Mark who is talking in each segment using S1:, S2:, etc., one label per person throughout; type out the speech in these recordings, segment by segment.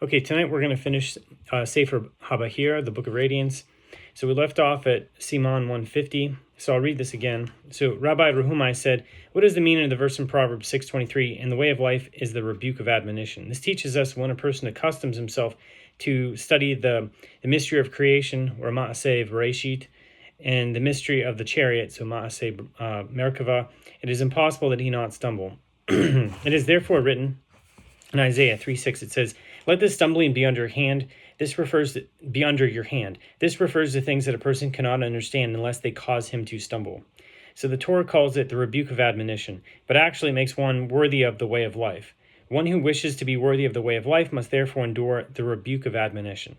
S1: Okay, tonight we're going to finish Sefer HaBahir, the Book of Radiance. So we left off at Siman 150. So I'll read this again. So Rabbi Nehunia said, "What is the meaning of the verse in Proverbs 6:23? And the way of life is the rebuke of admonition." This teaches us when a person accustoms himself to study the mystery of creation, or Ma'aseh Bereshit, and the mystery of the chariot, so Ma'aseh Merkava, it is impossible that he not stumble. It is therefore written in Isaiah 3:6, it says, "Let this stumbling be under your hand." This refers to things that a person cannot understand unless they cause him to stumble. So the Torah calls it the rebuke of admonition, but actually makes one worthy of the way of life. One who wishes to be worthy of the way of life must therefore endure the rebuke of admonition.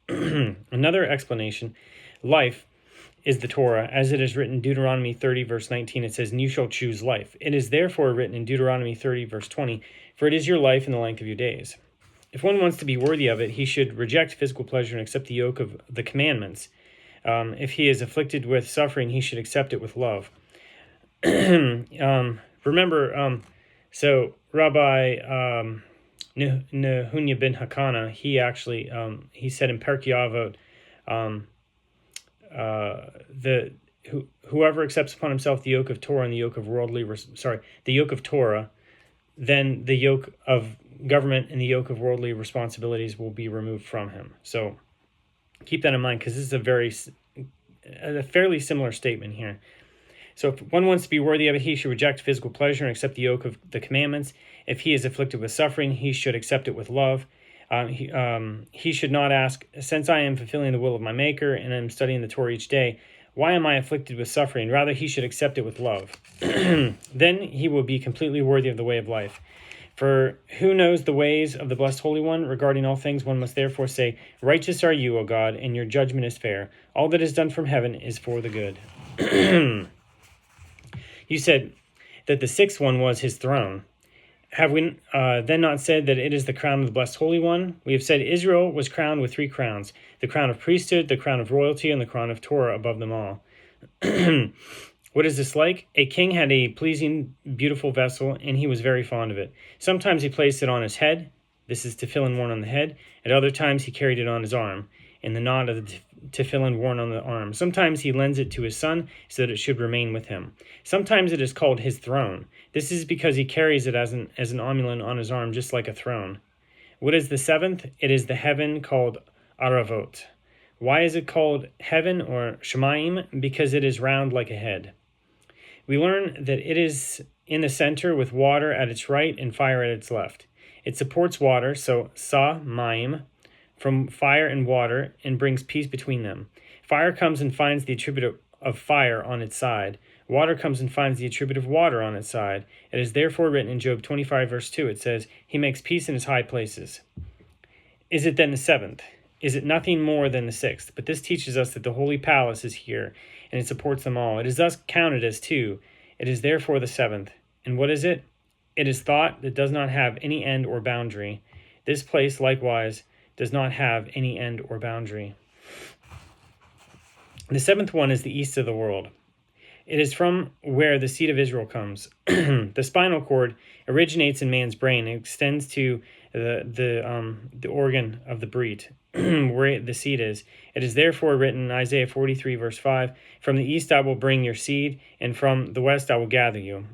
S1: Another explanation, life is the Torah, as it is written in Deuteronomy 30, verse 19, it says, "And you shall choose life." It is therefore written in Deuteronomy 30, verse 20, "For it is your life and the length of your days." If one wants to be worthy of it, he should reject physical pleasure and accept the yoke of the commandments. If he is afflicted with suffering, he should accept it with love. Remember, so Rabbi Nehunia ben HaKanah, he actually, he said in Perkei Avot, whoever accepts upon himself the yoke of Torah and the yoke of the yoke of Torah, then the yoke of government and the yoke of worldly responsibilities will be removed from him. So keep that in mind, because this is a fairly similar statement here. So if one wants to be worthy of it, he should reject physical pleasure and accept the yoke of the commandments. If he is afflicted with suffering, he should accept it with love. He should not ask, "Since I am fulfilling the will of my Maker and am studying the Torah each day, why am I afflicted with suffering?" Rather, he should accept it with love. Then he will be completely worthy of the way of life. For who knows the ways of the Blessed Holy One? Regarding all things, one must therefore say, "Righteous are you, O God, and your judgment is fair. All that is done from heaven is for the good." You said that the sixth one was his throne. Have we then not said that it is the crown of the Blessed Holy One? We have said Israel was crowned with three crowns: the crown of priesthood, the crown of royalty, and the crown of Torah above them all. What is this like? A king had a pleasing, beautiful vessel, and he was very fond of it. Sometimes he placed it on his head. This is tefillin worn on the head. At other times he carried it on his arm, and the knot of the tefillin worn on the arm. Sometimes he lends it to his son so that it should remain with him. Sometimes it is called his throne. This is because he carries it as an amulet on his arm, just like a throne. What is the seventh? It is the heaven called Aravot. Why is it called heaven or Shemaim? Because it is round like a head. We learn that it is in the center with water at its right and fire at its left. It supports water, so sa maim, from fire and water, and brings peace between them. Fire comes and finds the attribute of fire on its side. Water comes and finds the attribute of water on its side. It is therefore written in Job 25, verse 2, it says, "He makes peace in his high places." Is it then the seventh? Is it nothing more than the sixth? But this teaches us that the holy palace is here, and it supports them all. It is thus counted as two. It is therefore the seventh. And what is it? It is thought that does not have any end or boundary. This place, likewise, does not have any end or boundary. The seventh one is the east of the world. It is from where the seed of Israel comes. The spinal cord originates in man's brain and extends to the organ of the breed, where the seed is. It is therefore written in Isaiah 43, verse 5, "From the east I will bring your seed, and from the west I will gather you."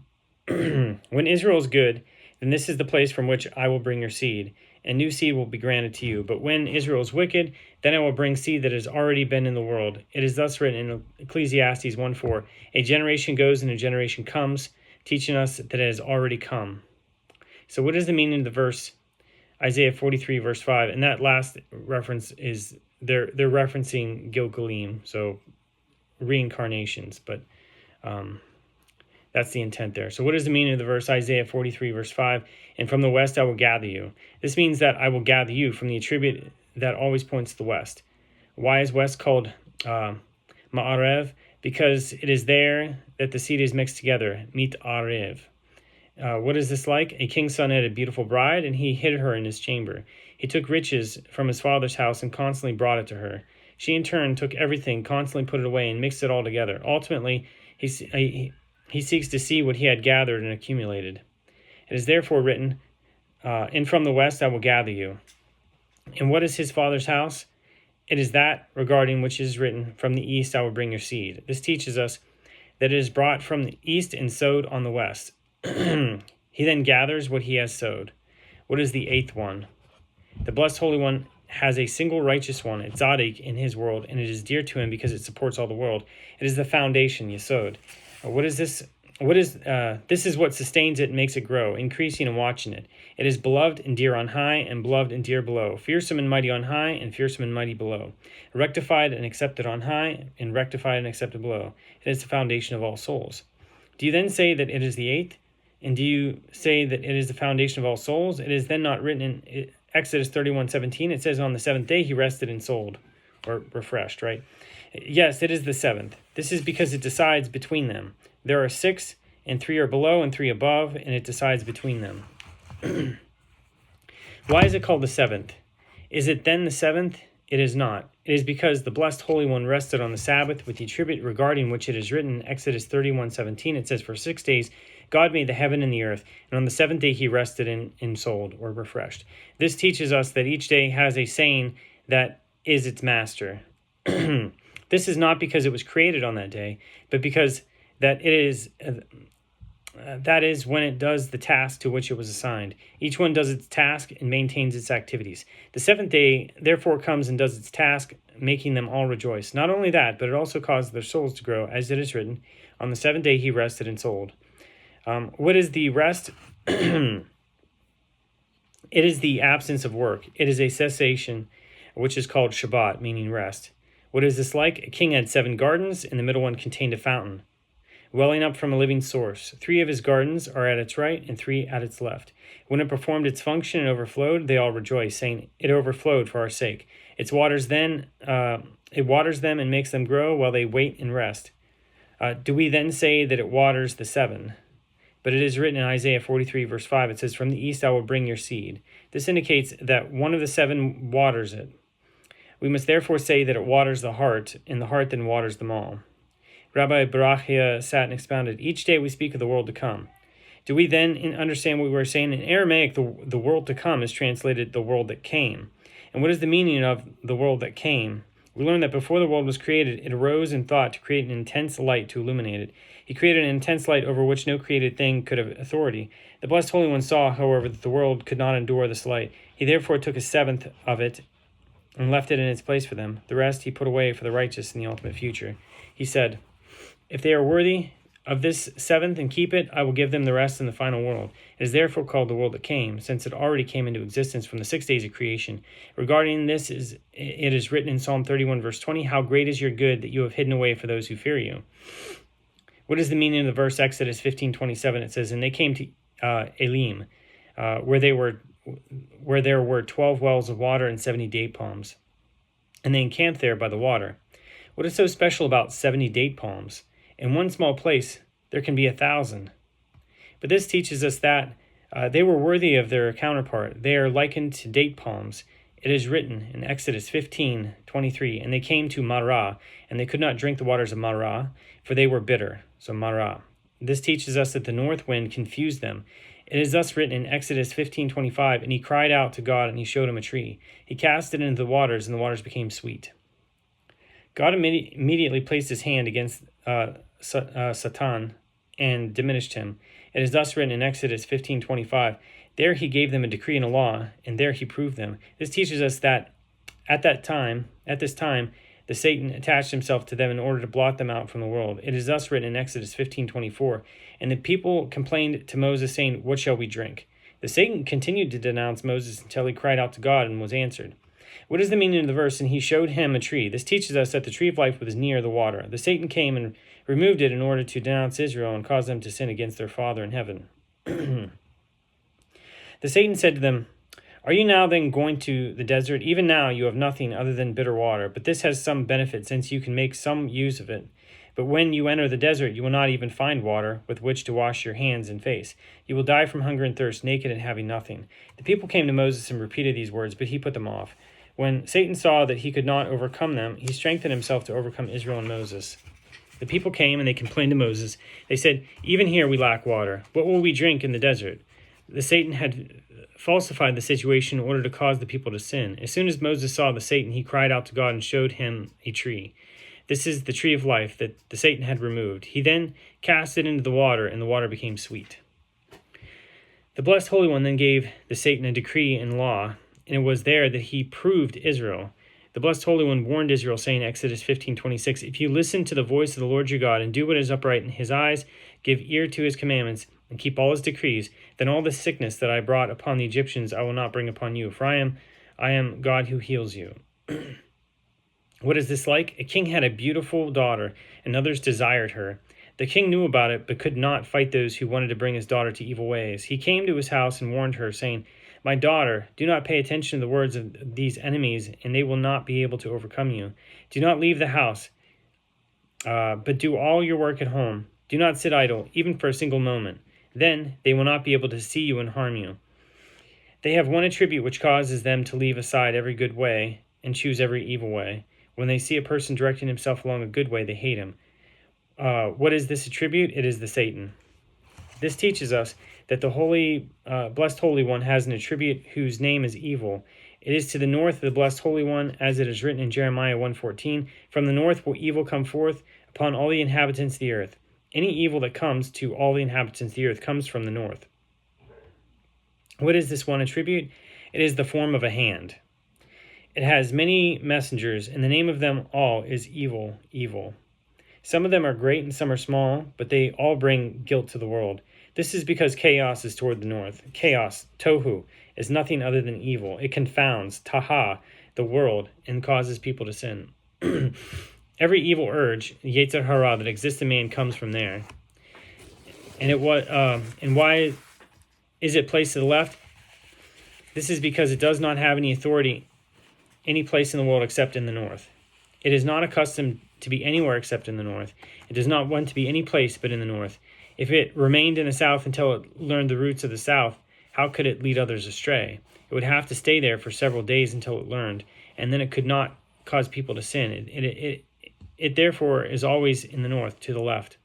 S1: When Israel is good, then this is the place from which I will bring your seed, and new seed will be granted to you. But when Israel is wicked, then I will bring seed that has already been in the world. It is thus written in Ecclesiastes 1:4, "A generation goes and a generation comes," teaching us that it has already come. So what is the meaning of the verse Isaiah 43, verse 5? And that last reference is, they're referencing Gilgalim, so reincarnations, but that's the intent there. So what is the meaning of the verse Isaiah 43, verse 5? "And from the west I will gather you." This means that I will gather you from the attribute that always points to the west. Why is west called Ma'arev? Because it is there that the seed is mixed together, mit arev. What is this like? A king's son had a beautiful bride, and he hid her in his chamber. He took riches from his father's house and constantly brought it to her. She in turn took everything, constantly put it away, and mixed it all together. Ultimately, he seeks to see what he had gathered and accumulated. It is therefore written, "And from the west I will gather you." And what is his father's house? It is that regarding which is written, from the east I will bring your seed. This teaches us that it is brought from the east and sowed on the west. He then gathers what he has sowed. What is the eighth one? The blessed Holy One has a single righteous one, a tzaddik, in his world, and it is dear to him because it supports all the world. It is the foundation, yesod. What is this? This is what sustains it and makes it grow, increasing and watching it. It is beloved and dear on high, and beloved and dear below, fearsome and mighty on high, and fearsome and mighty below, rectified and accepted on high, and rectified and accepted below. It is the foundation of all souls. Do you then say that it is the eighth? And do you say that it is the foundation of all souls? It is then not written in Exodus 31:17. It says, on the seventh day he rested and sold, or refreshed, right? Yes, it is the seventh. This is because it decides between them. There are 6, and 3 are below, and 3 above, and it decides between them. Why is it called the seventh? Is it then the seventh? It is not. It is because the blessed Holy One rested on the Sabbath with the attribute regarding which it is written in Exodus 31:17. It says, for 6 days God made the heaven and the earth, and on the seventh day he rested and sold, or refreshed. This teaches us that each day has a saying that is its master. This is not because it was created on that day, but because that is when it does the task to which it was assigned. Each one does its task and maintains its activities. The seventh day therefore comes and does its task, making them all rejoice. Not only that, but it also causes their souls to grow, as it is written, on the seventh day he rested and sold. What is the rest? It is the absence of work. It is a cessation, which is called Shabbat, meaning rest. What is this like? A king had 7 gardens, and the middle one contained a fountain, welling up from a living source. 3 of his gardens are at its right, and 3 at its left. When it performed its function and overflowed, they all rejoiced, saying, it overflowed for our sake. It waters them and makes them grow while they wait and rest. Do we then say that it waters the 7? But it is written in Isaiah 43, verse 5, it says, from the east I will bring your seed. This indicates that one of the 7 waters it. We must therefore say that it waters the heart, and the heart then waters them all. Rabbi Barachia sat and expounded, each day we speak of the world to come. Do we then understand what we were saying? In Aramaic, the world to come is translated the world that came. And what is the meaning of the world that came? We learned that before the world was created, it arose in thought to create an intense light to illuminate it. He created an intense light over which no created thing could have authority. The Blessed Holy One saw, however, that the world could not endure this light. He therefore took 1/7 of it and left it in its place for them. The rest he put away for the righteous in the ultimate future. He said, if they are worthy of this 7th and keep it, I will give them the rest in the final world. It is therefore called the world that came, since it already came into existence from the 6 days of creation. Regarding this, it is written in Psalm 31, verse 20, how great is your good that you have hidden away for those who fear you. What is the meaning of the verse Exodus 15:27? It says, and they came to Elim, where there were 12 wells of water and 70 date palms. And they encamped there by the water. What is so special about 70 date palms? In one small place, there can be 1,000. But this teaches us that they were worthy of their counterpart. They are likened to date palms. It is written in Exodus 15:23, and they came to Marah, and they could not drink the waters of Marah, for they were bitter. So Marah. This teaches us that the north wind confused them. It is thus written in Exodus 15:25, and he cried out to God, and he showed him a tree. He cast it into the waters, and the waters became sweet. God immediately placed his hand against Satan and diminished him. It is thus written in Exodus 15:25, there he gave them a decree and a law, and there he proved them. This teaches us that at this time, the Satan attached himself to them in order to blot them out from the world. It is thus written in Exodus 15:24, and the people complained to Moses, saying, what shall we drink? The Satan continued to denounce Moses until he cried out to God and was answered. What is the meaning of the verse? And he showed him a tree. This teaches us that the tree of life was near the water. The Satan came and removed it in order to denounce Israel and cause them to sin against their Father in heaven. The Satan said to them, are you now then going to the desert? Even now you have nothing other than bitter water, but this has some benefit since you can make some use of it. But when you enter the desert, you will not even find water with which to wash your hands and face. You will die from hunger and thirst, naked and having nothing. The people came to Moses and repeated these words, but he put them off. When Satan saw that he could not overcome them, he strengthened himself to overcome Israel and Moses. The people came and they complained to Moses. They said, even here we lack water. What will we drink in the desert? The Satan had falsified the situation in order to cause the people to sin. As soon as Moses saw the Satan, he cried out to God and showed him a tree. This is the tree of life that the Satan had removed. He then cast it into the water, and the water became sweet. The Blessed Holy One then gave the Satan a decree and law, and it was there that he proved Israel. The Blessed Holy One warned Israel, saying, Exodus 15:26, "If you listen to the voice of the Lord your God and do what is upright in his eyes, give ear to his commandments, and keep all his decrees, then all the sickness that I brought upon the Egyptians I will not bring upon you, for I am God who heals you." What is this like? A king had a beautiful daughter, and others desired her. The king knew about it, but could not fight those who wanted to bring his daughter to evil ways. He came to his house and warned her, saying, "My daughter, do not pay attention to the words of these enemies, and they will not be able to overcome you. Do not leave the house, but do all your work at home. Do not sit idle, even for a single moment. Then they will not be able to see you and harm you. They have one attribute which causes them to leave aside every good way and choose every evil way. When they see a person directing himself along a good way, they hate him." What is this attribute? It is the Satan. This teaches us that the Blessed Holy One has an attribute whose name is evil. It is to the north of the Blessed Holy One, as it is written in Jeremiah 1:14, "From the north will evil come forth upon all the inhabitants of the earth." Any evil that comes to all the inhabitants of the earth comes from the north. What is this one attribute? It is the form of a hand. It has many messengers, and the name of them all is evil, evil. Some of them are great and some are small, but they all bring guilt to the world. This is because chaos is toward the north. Chaos, tohu, is nothing other than evil. It confounds, taha, the world, and causes people to sin. Every evil urge, Yetzer Hara, that exists in man comes from there. And why is it placed to the left? This is because it does not have any authority any place in the world except in the north. It is not accustomed to be anywhere except in the north. It does not want to be any place but in the north. If it remained in the south until it learned the roots of the south, how could it lead others astray? It would have to stay there for several days until it learned, and then it could not cause people to sin. It therefore is always in the north, to the left.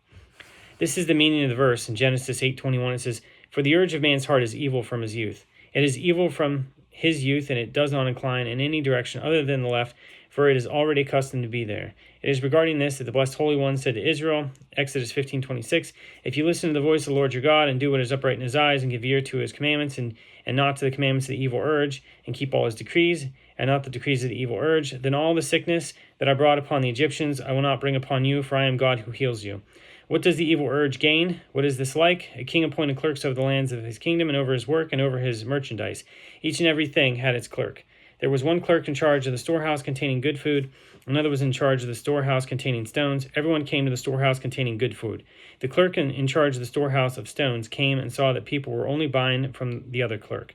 S1: This is the meaning of the verse in Genesis 8:21. It says, "For the urge of man's heart is evil from his youth." It is evil from his youth, and it does not incline in any direction other than the left, for it is already accustomed to be there. It is regarding this that the Blessed Holy One said to Israel, Exodus 15:26, "If you listen to the voice of the Lord your God, and do what is upright in his eyes, and give ear to his commandments, and not to the commandments of the evil urge, and keep all his decrees, and not the decrees of the evil urge, then all the sickness that I brought upon the Egyptians I will not bring upon you, for I am God who heals you." What does the evil urge gain? What is this like? A king appointed clerks over the lands of his kingdom, and over his work, and over his merchandise. Each and every thing had its clerk. There was one clerk in charge of the storehouse containing good food. Another was in charge of the storehouse containing stones. Everyone came to the storehouse containing good food. The clerk in charge of the storehouse of stones came and saw that people were only buying from the other clerk.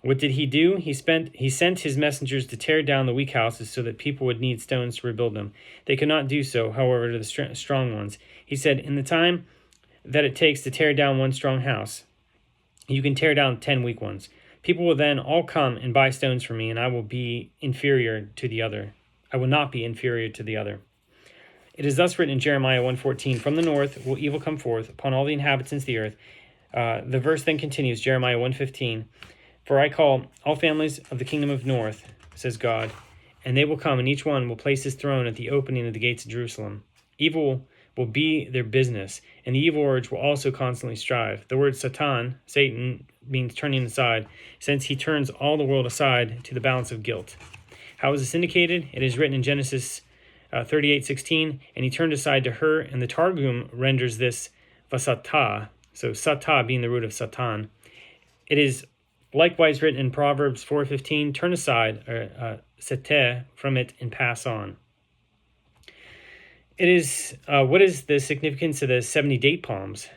S1: What did he do? He sent his messengers to tear down the weak houses so that people would need stones to rebuild them. They could not do so, however, to the strong ones. He said, "In the time that it takes to tear down one strong house, you can tear down 10 weak ones. People will then all come and buy stones from me, and I will be inferior to the other. I will not be inferior to the other." It is thus written in Jeremiah 1:14, "From the north will evil come forth upon all the inhabitants of the earth." The verse then continues, Jeremiah 1:15, "For I call all families of the kingdom of north, says God, and they will come, and each one will place his throne at the opening of the gates of Jerusalem. Evil will be their business, and the evil urge will also constantly strive." The word Satan, Satan, means turning aside, since he turns all the world aside to the balance of guilt. How is this indicated? It is written in Genesis 38:16, "And he turned aside to her," and the Targum renders this vasata, so sata being the root of Satan. It is likewise written in Proverbs 4:15, "Turn aside, seteh, from it and pass on." It is what is the significance of the 70 date palms?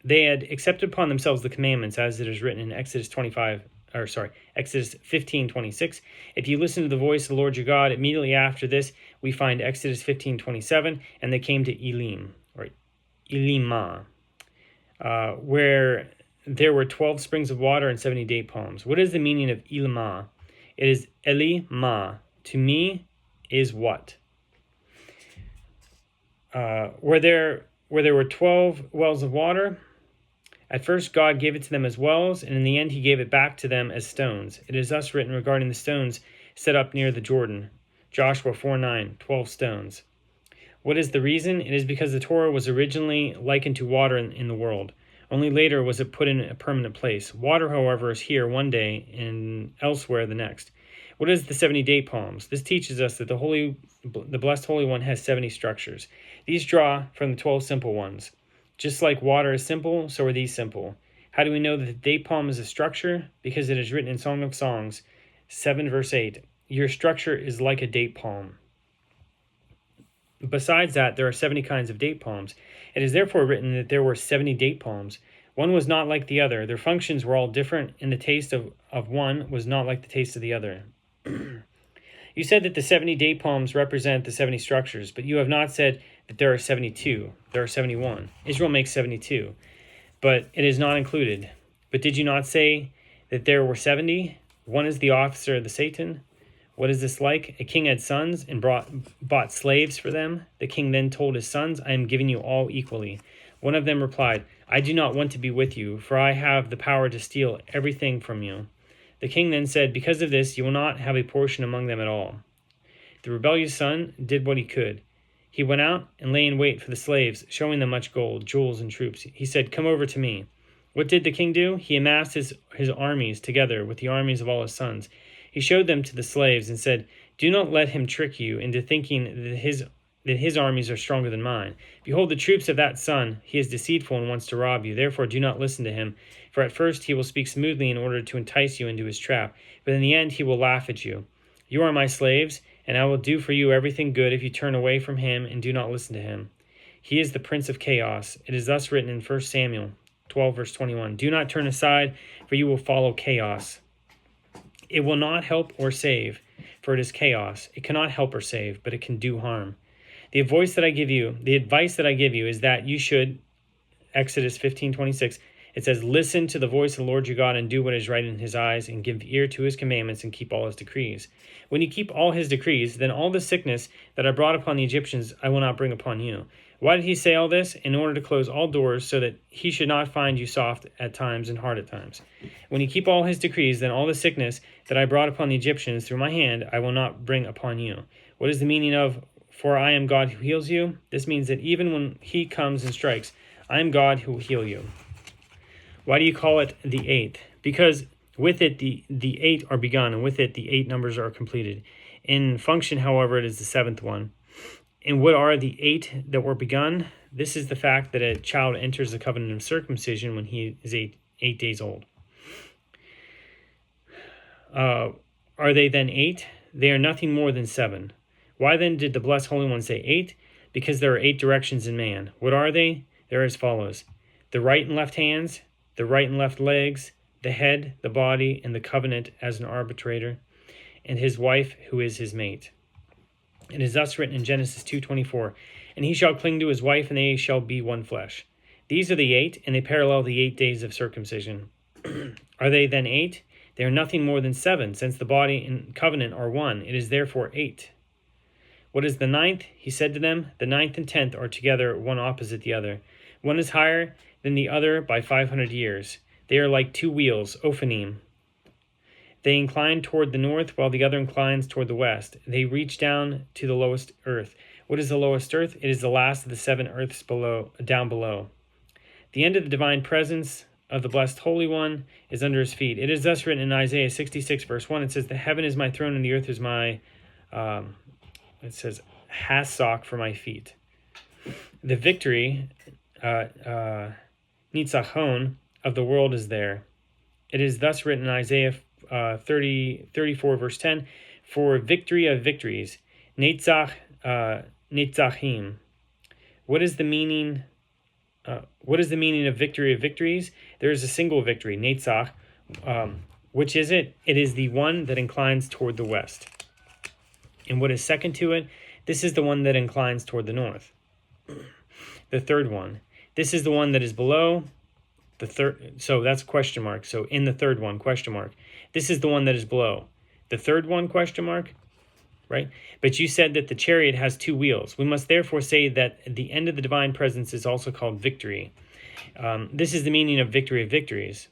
S1: They had accepted upon themselves the commandments, as it is written in Exodus 15:26. "If you listen to the voice of the Lord your God," immediately after this, we find Exodus 15:27, "And they came to Elim," or Elimah, where there were 12 springs of water and 70 date palms. What is the meaning of Elimah? It is Elimah. To me is what? Where there were 12 wells of water, At first God gave it to them as wells, and in the end he gave it back to them as stones. It is thus written regarding the stones set up near the Jordan. Joshua 4:9, 12 stones. What is the reason? It is because the Torah was originally likened to water in the world. Only later was it put in a permanent place. Water, however, is here one day and elsewhere the next. What is the 70 date palms? This teaches us that the Blessed Holy One has 70 structures. These draw from the 12 simple ones. Just like water is simple, so are these simple. How do we know that the date palm is a structure? Because it is written in Song of Songs 7 verse 8. Your structure is like a date palm. Besides that, there are 70 kinds of date palms. It is therefore written that there were 70 date palms. One was not like the other. Their functions were all different, and the taste of one was not like the taste of the other. You said that the 70 date palms represent the 70 structures, but you have not said that there are 72. There are 71. Israel makes 72, but it is not included. But did you not say that there were 70? One is the officer of the Satan. What is this like? A king had sons and bought slaves for them. The king then told his sons, I am giving you all equally. One of them replied, I do not want to be with you, for I have the power to steal everything from you. The king then said, because of this, you will not have a portion among them at all. The rebellious son did what he could. He went out and lay in wait for the slaves, showing them much gold, jewels, and troops. He said, come over to me. What did the king do? He amassed his armies together with the armies of all his sons. He showed them to the slaves and said, do not let him trick you into thinking that his armies are stronger than mine. Behold, the troops of that son, he is deceitful and wants to rob you. Therefore, do not listen to him. For at first he will speak smoothly in order to entice you into his trap, but in the end he will laugh at you. You are my slaves, and I will do for you everything good if you turn away from him and do not listen to him. He is the prince of chaos. It is thus written in 1 Samuel 12, verse 21. Do not turn aside, for you will follow chaos. It will not help or save, for it is chaos. It cannot help or save, but it can do harm. The advice that I give you is that you should, Exodus 15:26, it says, listen to the voice of the Lord your God and do what is right in his eyes and give ear to his commandments and keep all his decrees. When you keep all his decrees, then all the sickness that I brought upon the Egyptians I will not bring upon you. Why did he say all this? In order to close all doors so that he should not find you soft at times and hard at times. When you keep all his decrees, then all the sickness that I brought upon the Egyptians through my hand I will not bring upon you. What is the meaning of, for I am God who heals you? This means that even when he comes and strikes, I am God who will heal you. Why do you call it the eighth? Because with it the 8 are begun, and with it the 8 numbers are completed. In function, however, it is the 7th one. And what are the 8 that were begun? This is the fact that a child enters the covenant of circumcision when he is 8 days old. Are they then 8? They are nothing more than 7. Why then did the Blessed Holy One say 8? Because there are 8 directions in man. What are they? They are as follows. The right and left hands, the right and left legs, the head, the body, and the covenant as an arbitrator, and his wife who is his mate. It is thus written in Genesis 2:24, and he shall cling to his wife, and they shall be one flesh. These are the 8, and they parallel the 8 days of circumcision. Are they then 8? They are nothing more than 7, since the body and covenant are one. It is therefore 8. What is the 9th? He said to them, the 9th and 10th are together, one opposite the other. One is higher than the other by 500 years. They are like 2 wheels, Ophanim. They incline toward the north, while the other inclines toward the west. They reach down to the lowest earth. What is the lowest earth? It is the last of the 7 earths down below. The end of the divine presence of the Blessed Holy One is under his feet. It is thus written in Isaiah 66, verse 1. It says, the heaven is my throne, and the earth is my, it says, hassock for my feet. The victory, Nitzachon, of the world is there. It is thus written in Isaiah 34, verse 10, for victory of victories, Netzach, Netzachim. What is the meaning of victory of victories? There is a single victory, Netzach. Which is it? It is the one that inclines toward the west. And what is second to it? This is the one that inclines toward the north. The third one. This is the one that is below. The third. So that's question mark. So in the third one, question mark. This is the one that is below. The third one, question mark. Right? But you said that the chariot has 2 wheels. We must therefore say that the end of the divine presence is also called victory. This is the meaning of victory of victories.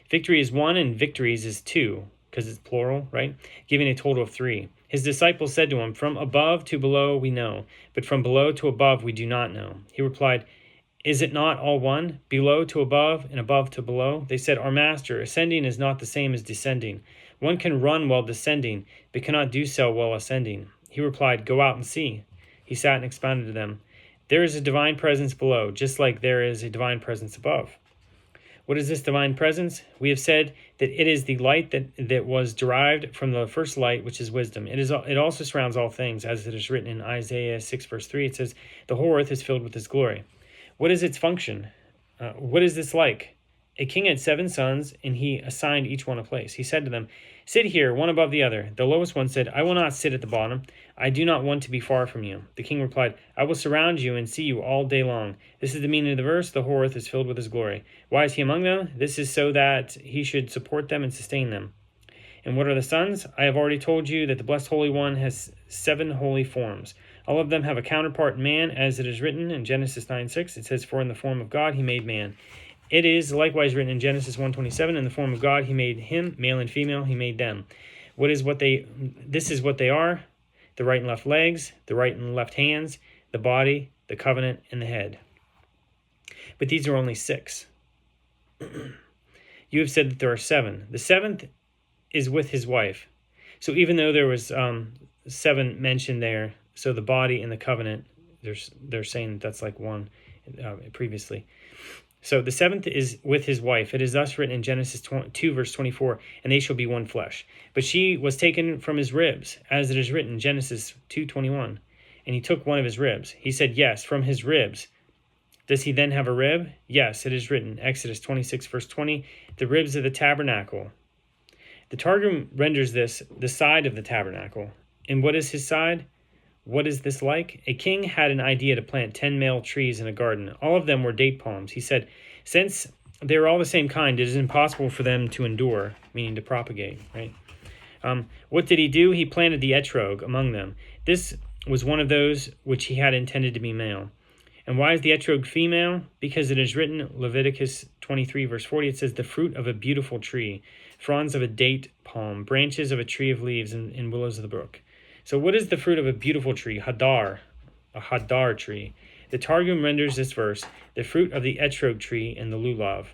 S1: Victory is one and victories is two, because it's plural, right? Giving a total of three. His disciples said to him, "From above to below we know, but from below to above we do not know." He replied, "Is it not all one, below to above and above to below?" They said, "Our master, ascending is not the same as descending. One can run while descending, but cannot do so while ascending." He replied, "Go out and see." He sat and expounded to them, "There is a divine presence below, just like there is a divine presence above." What is this divine presence? We have said that it is the light that was derived from the first light, which is wisdom. It also surrounds all things, as it is written in Isaiah 6, verse 3. It says, "The whole earth is filled with his glory." What is its function? What is this like? A king had 7 sons, and he assigned each one a place. He said to them, "Sit here, one above the other." The lowest one said, "I will not sit at the bottom. I do not want to be far from you." The king replied, "I will surround you and see you all day long." This is the meaning of the verse, "The whole earth is filled with his glory." Why is he among them? This is so that he should support them and sustain them. And what are the sons? I have already told you that the Blessed Holy One has 7 holy forms. All of them have a counterpart in man, as it is written in Genesis 9:6. It says, "For in the form of God he made man." It is likewise written in Genesis 1:27, "In the form of God he made him, male and female he made them." This is what they are: the right and left legs, the right and left hands, the body, the covenant, and the head. But these are only 6. You have said that there are 7. The 7th is with his wife. So even though there was 7 mentioned there, so the body and the covenant, they're saying that's like one previously. So the 7th is with his wife. It is thus written in Genesis 2, verse 24, "And they shall be one flesh." But she was taken from his ribs, as it is written in Genesis 2:21. And he took one of his ribs. He said, "Yes, from his ribs." Does he then have a rib? Yes, it is written, Exodus 26, verse 20, "The ribs of the tabernacle." The Targum renders this the side of the tabernacle. And what is his side? What is this like? A king had an idea to plant 10 male trees in a garden. All of them were date palms. He said, since they are all the same kind, it is impossible for them to endure, meaning to propagate, right? What did he do? He planted the etrog among them. This was one of those which he had intended to be male. And why is the etrog female? Because it is written, Leviticus 23, verse 40, it says, "The fruit of a beautiful tree, fronds of a date palm, branches of a tree of leaves, and willows of the brook." So what is the fruit of a beautiful tree? Hadar, a hadar tree. The Targum renders this verse, "The fruit of the etrog tree and the lulav."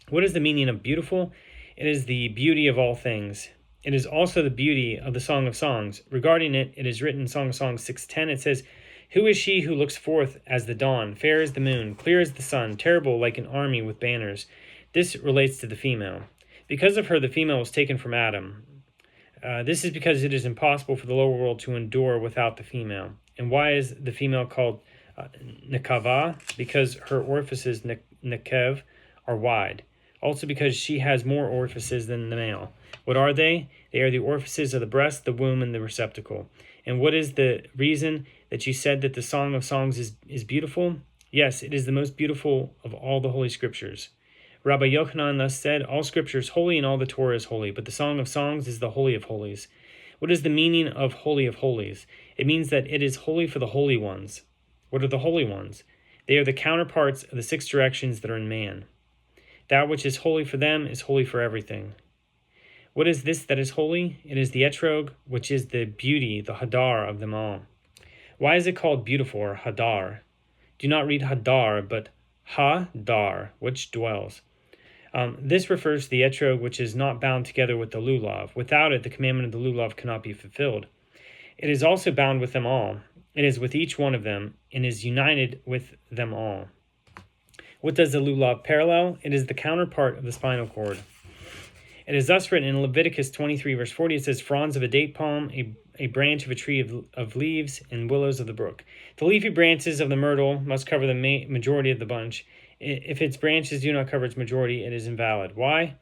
S1: What is the meaning of beautiful? It is the beauty of all things. It is also the beauty of the Song of Songs. Regarding it, it is written in Song of Songs 6:10. It says, "Who is she who looks forth as the dawn, fair as the moon, clear as the sun, terrible like an army with banners?" This relates to the female. Because of her, the female was taken from Adam. This is because it is impossible for the lower world to endure without the female. And why is the female called nekava? Because her orifices, nekev, are wide. Also because she has more orifices than the male. What are they? They are the orifices of the breast, the womb, and the receptacle. And what is the reason that you said that the Song of Songs is beautiful? Yes, it is the most beautiful of all the Holy Scriptures. Rabbi Yochanan thus said, "All Scripture is holy and all the Torah is holy, but the Song of Songs is the Holy of Holies." What is the meaning of Holy of Holies? It means that it is holy for the holy ones. What are the holy ones? They are the counterparts of the 6 directions that are in man. That which is holy for them is holy for everything. What is this that is holy? It is the etrog, which is the beauty, the hadar of them all. Why is it called beautiful, or hadar? Do not read hadar, but hadar, which dwells. This refers to the etrog, which is not bound together with the lulav. Without it, the commandment of the lulav cannot be fulfilled. It is also bound with them all. It is with each one of them, and is united with them all. What does the lulav parallel? It is the counterpart of the spinal cord. It is thus written in Leviticus 23, verse 40, it says, "Fronds of a date palm, a branch of a tree of leaves, and willows of the brook." The leafy branches of the myrtle must cover the majority of the bunch. If its branches do not cover its majority, it is invalid. Why?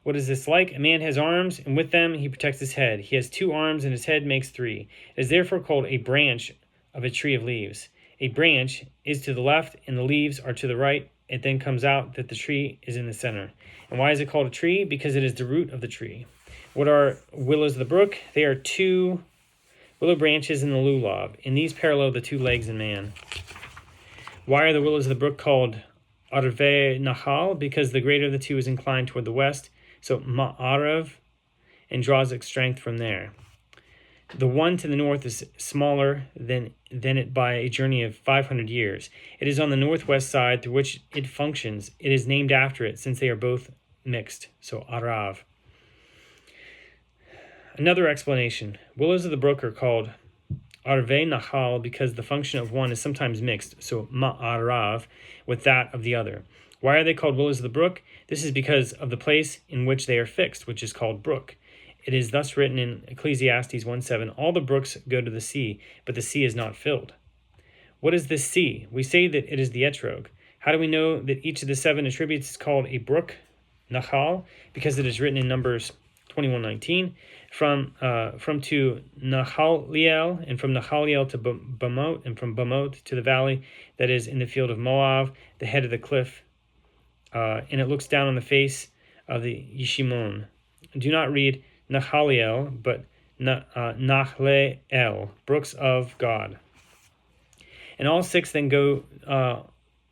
S1: What is this like? A man has arms, and with them he protects his head. He has 2 arms, and his head makes 3. It is therefore called a branch of a tree of leaves. A branch is to the left, and the leaves are to the right. It then comes out that the tree is in the center. And why is it called a tree? Because it is the root of the tree. What are willows of the brook? They are 2 willow branches in the lulav, and these parallel the 2 legs in man. Why are the willows of the brook called Arve Nahal, because the greater of the two is inclined toward the west. So Ma'arav, and draws its strength from there. The one to the north is smaller than it by a journey of 500 years. It is on the northwest side through which it functions. It is named after it, since they are both mixed. So Arav. Another explanation. Willows of the brook are called Arve Nahal because the function of one is sometimes mixed, so Ma'arav, with that of the other. Why are they called willows of the brook? This is because of the place in which they are fixed, which is called brook. It is thus written in Ecclesiastes 1:7, all the brooks go to the sea, but the sea is not filled. What is this sea? We say that it is the etrog. How do we know that each of the 7 attributes is called a brook, Nahal? Because it is written in Numbers 21:19, from to Nahaliel, and from Nahaliel to Bamot, and from Bamot to the valley that is in the field of Moab, the head of the cliff, and it looks down on the face of the Yeshimon. Do not read Nahaliel, but Nahleel, brooks of God. And all 6 then go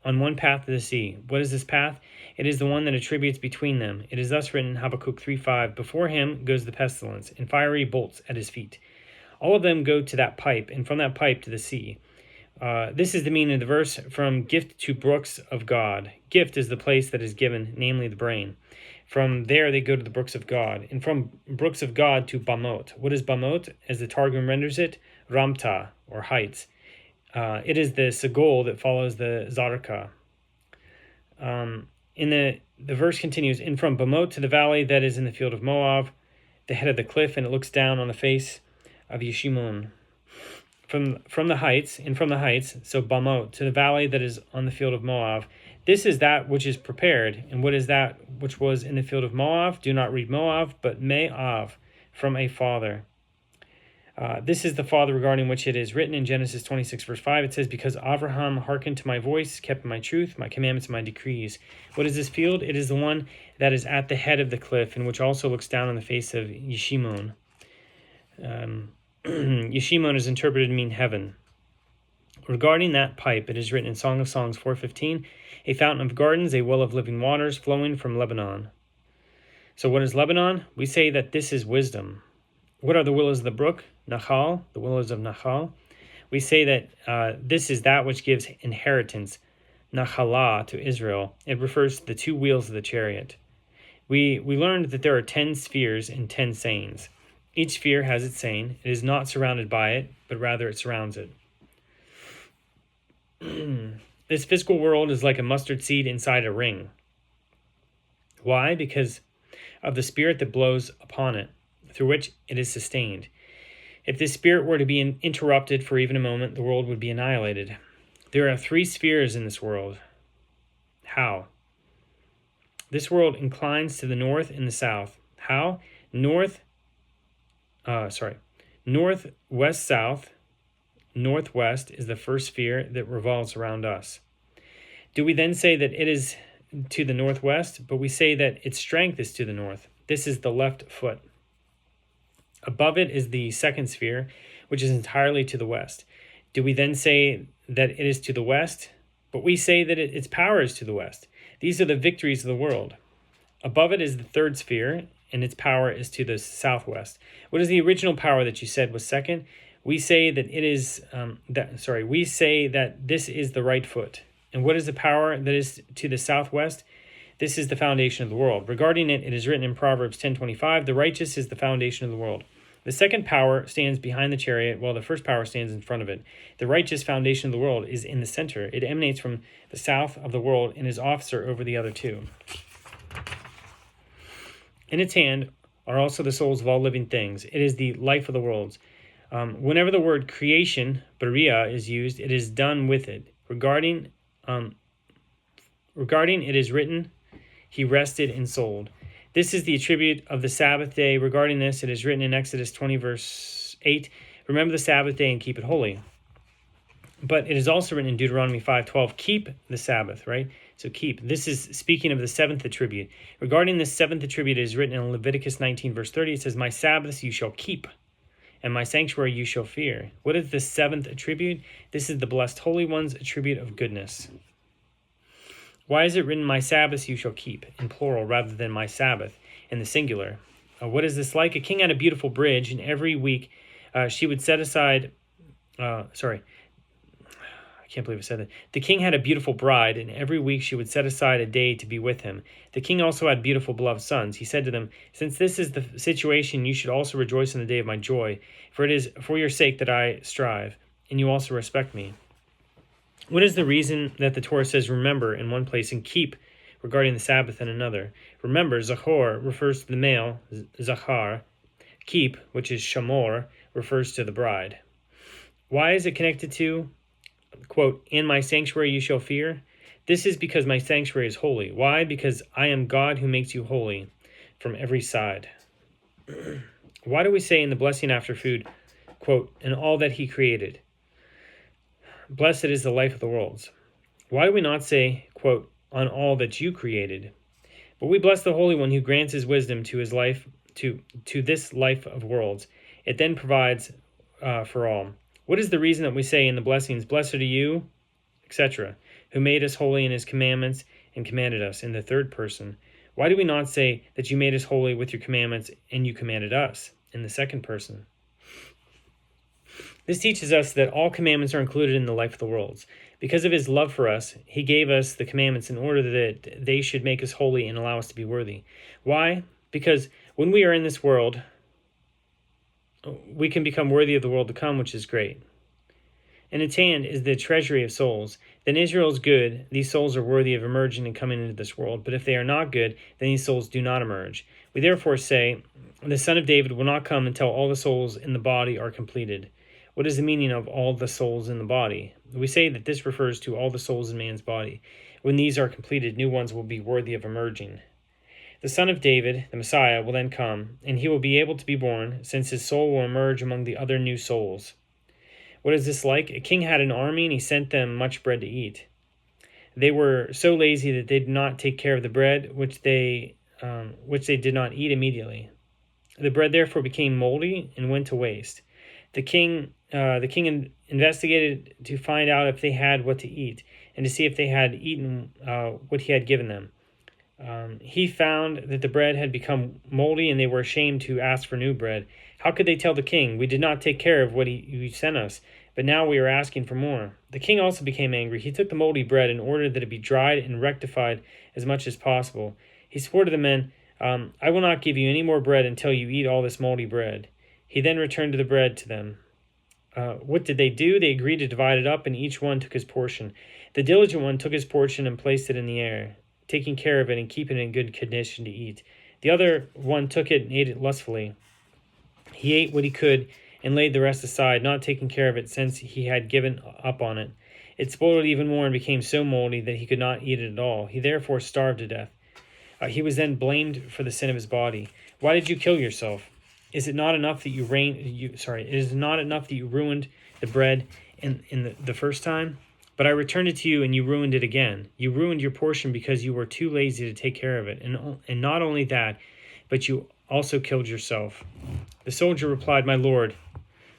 S1: on one path to the sea. What is this path? It is the one that attributes between them. It is thus written in Habakkuk 3:5, before him goes the pestilence, and fiery bolts at his feet. All of them go to that pipe, and from that pipe to the sea. This is the meaning of the verse, from gift to brooks of God. Gift is the place that is given, namely the brain. From there they go to the brooks of God, and from brooks of God to Bamot. What is Bamot? As the Targum renders it, Ramta, or heights. It is the Segol that follows the Zarka. The verse continues, and from Bamot to the valley that is in the field of Moab, the head of the cliff, and it looks down on the face of Yeshimon. From the heights, so Bamot, to the valley that is on the field of Moab. This is that which is prepared. And what is that which was in the field of Moab? Do not read Moab, but Me'av, from a father. This is the father regarding which it is written in Genesis 26, verse 5. It says, because Abraham hearkened to my voice, kept my truth, my commandments, and my decrees. What is this field? It is the one that is at the head of the cliff, and which also looks down on the face of Yeshimon. Yeshimon is interpreted to mean heaven. Regarding that pipe, it is written in Song of Songs 4:15, a fountain of gardens, a well of living waters flowing from Lebanon. So what is Lebanon? We say that this is wisdom. What are the willows of the brook? Nahal, the willows of Nahal. We say that this is that which gives inheritance, Nahalah, to Israel. It refers to the 2 wheels of the chariot. We learned that there are 10 spheres and 10 sayings. Each sphere has its saying. It is not surrounded by it, but rather it surrounds it. This physical world is like a mustard seed inside a ring. Why? Because of the spirit that blows upon it, through which it is sustained. If this spirit were to be interrupted for even a moment, the world would be annihilated. There are 3 spheres in this world. How? This world inclines to the north and the south. How? North, west, south. Northwest is the first sphere that revolves around us. Do we then say that it is to the northwest? But we say that its strength is to the north. This is the left foot. Above it is the second sphere, which is entirely to the west. Do we then say that it is to the west? But we say that its power is to the west. These are the victories of the world. Above it is the third sphere, and its power is to the southwest. What is the original power that you said was second? We say that it is we say that this is the right foot. And what is the power that is to the southwest? This is the foundation of the world. Regarding it, it is written in Proverbs 10:25, the righteous is the foundation of the world. The second power stands behind the chariot, while the first power stands in front of it. The righteous foundation of the world is in the center. It emanates from the south of the world and is officer over the other 2. In its hand are also the souls of all living things. It is the life of the worlds. Whenever the word creation, Bariah, is used, it is done with it. Regarding it is written, he rested and sold. This is the attribute of the Sabbath day. Regarding this, it is written in Exodus 20, verse 8, remember the Sabbath day and keep it holy. But it is also written in Deuteronomy 5:12, keep the Sabbath, right? So keep. This is speaking of the 7th attribute. Regarding this 7th attribute, it is written in Leviticus 19, verse 30, it says, my Sabbaths you shall keep, and my sanctuary you shall fear. What is the 7th attribute? This is the blessed Holy One's attribute of goodness. Why is it written, my Sabbaths you shall keep, in plural rather than my Sabbath, in the singular? What is this like? A king had a beautiful bridge, and every week she would set aside... I can't believe I said that. The king had a beautiful bride, and every week she would set aside a day to be with him. The king also had beautiful beloved sons. He said to them, since this is the situation, you should also rejoice in the day of my joy, for it is for your sake that I strive, and you also respect me. What is the reason that the Torah says remember in one place and keep regarding the Sabbath in another? Remember, Zachor refers to the male, Zachar. Keep, which is Shamor, refers to the bride. Why is it connected to, quote, in my sanctuary you shall fear? This is because my sanctuary is holy. Why? Because I am God who makes you holy from every side. Why do we say in the blessing after food, quote, and all that he created, blessed is the life of the worlds? Why do we not say, quote, on all that you created? But we bless the Holy One who grants his wisdom to his life, to this life of worlds. It then provides for all. What is the reason that we say in the blessings, blessed are you, etc., who made us holy in his commandments and commanded us, in the third person? Why do we not say that you made us holy with your commandments and you commanded us, in the second person? This teaches us that all commandments are included in the life of the worlds. Because of his love for us, he gave us the commandments in order that they should make us holy and allow us to be worthy. Why? Because when we are in this world, we can become worthy of the world to come, which is great. In its hand is the treasury of souls. Then Israel is good. These souls are worthy of emerging and coming into this world. But if they are not good, then these souls do not emerge. We therefore say, the Son of David will not come until all the souls in the body are completed. What is the meaning of all the souls in the body? We say that this refers to all the souls in man's body. When these are completed, new ones will be worthy of emerging. The Son of David, the Messiah, will then come, and he will be able to be born, since his soul will emerge among the other new souls. What is this like? A king had an army, and he sent them much bread to eat. They were so lazy that they did not take care of the bread, which they did not eat immediately. The bread therefore became moldy and went to waste. The king investigated to find out if they had what to eat, and to see if they had eaten what he had given them. He found that the bread had become moldy, and they were ashamed to ask for new bread. How could they tell the king, we did not take care of what he sent us, but now we are asking for more? The king also became angry. He took the moldy bread and ordered that it be dried and rectified as much as possible. He swore to the men, I will not give you any more bread until you eat all this moldy bread. He then returned the bread to them. What did they do? They agreed to divide it up, and each one took his portion. The diligent one took his portion and placed it in the air, taking care of it and keeping it in good condition to eat. The other one took it and ate it lustfully. He ate what he could and laid the rest aside, not taking care of it since he had given up on it. It spoiled even more and became so moldy that he could not eat it at all. He therefore starved to death. He was then blamed for the sin of his body. Why did you kill yourself? Is it not enough that you ruined the bread in the first time? But I returned it to you, and you ruined it again. You ruined your portion because you were too lazy to take care of it. And not only that, but you also killed yourself. The soldier replied, my lord,